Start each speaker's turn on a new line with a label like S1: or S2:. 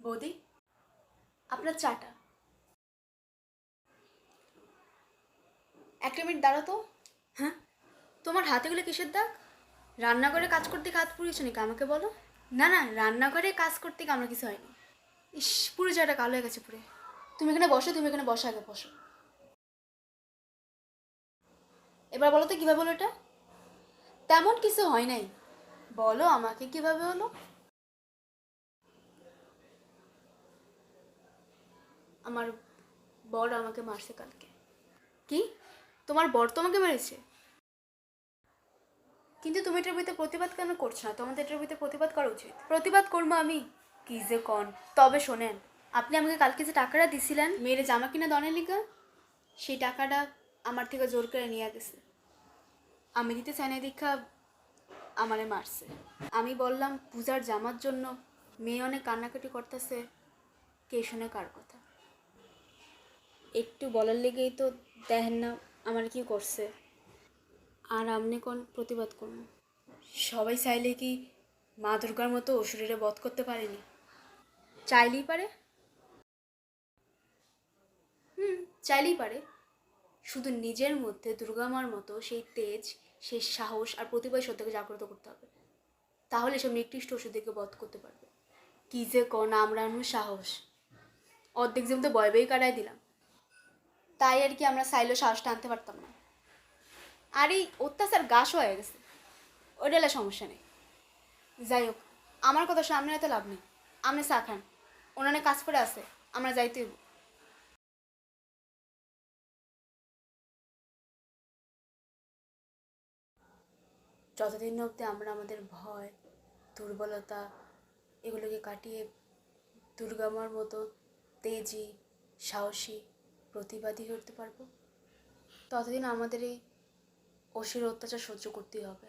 S1: বৌদি, আপনার চাটা। একটা মিনিট দাঁড়াও তো। হ্যাঁ, তোমার হাতেগুলো কিসের দাগ? রান্নাঘরে কাজ করতে হাত পুড়িয়েছো নাকি আমাকে বলো। না না, রান্নাঘরে কাজ করতে আমার কিছু হয়নি। ইস, পুরো চাটা কালো হয়ে গেছে পুরে। তুমি এখানে বসো, তুমি এখানে বসো, আগে বসো। এবার বলো তো কীভাবে হলো এটা? তেমন কিছু হয় নাই। বলো আমাকে কিভাবে হলো। আমার বর আমাকে মারছে কালকে। কি? তোমার বর তোমাকে মেরেছে? কিন্তু তুমি এটার বিরুদ্ধে প্রতিবাদ কেন করছো না? তোমাদের এটার বিরুদ্ধে প্রতিবাদ করা উচিত। প্রতিবাদ করবো আমি? কি যে কন। তবে শোনেন, আপনি আমাকে কালকে যে টাকাটা দিছিলেন মেয়ের জামা কিনা দনের লিগা, সেই টাকাটা আমার থেকে জোর করে নিয়ে গেছে। আমি দিতে চাই না দীক্ষা আমারে মারছে। আমি বললাম পূজার জামার জন্য মেয়ে অনেক কান্নাকাটি করতেছে, কে শুনে কার কথা। একটু বলার লেগেই তো দেখেন না আমার কি করছে। আর আপনি কোন প্রতিবাদ করুন? সবাই চাইলে কি মা দুর্গার মতো অসুরের বধ করতে পারেনি? চাইলেই পারে। চাইলেই পারে। শুধু নিজের মধ্যে দুর্গা মার মতো সেই তেজ, সেই সাহস আর প্রতিভা সত্যকে জাগ্রত করতে হবে। তাহলে সে নিকৃষ্ট ওষুধকে বধ করতে পারবে। কি যে কন, আমরা সাহস অর্ধেক যেমন তো বয় বই কাটাই দিলাম। তাই আর কি আমরা চাইলেও সাহসটা আনতে পারতাম না। আর এই অত্যাচার গাছ হয়ে গেছে, ওইটা সমস্যা নেই। যাই হোক, আমার কথা সামনে এত লাভ নেই। আপনি চা খান, ওনানে কাজ করে আছে, আমরা যাইতে হইব। যতদিন অবধি আমরা আমাদের ভয়, দুর্বলতা এগুলোকে কাটিয়ে দুর্গামার মতো তেজি, সাহসী, প্রতিবাদী করতে পারবো, ততদিন আমাদের এই অসুর অত্যাচার সহ্য করতেই হবে।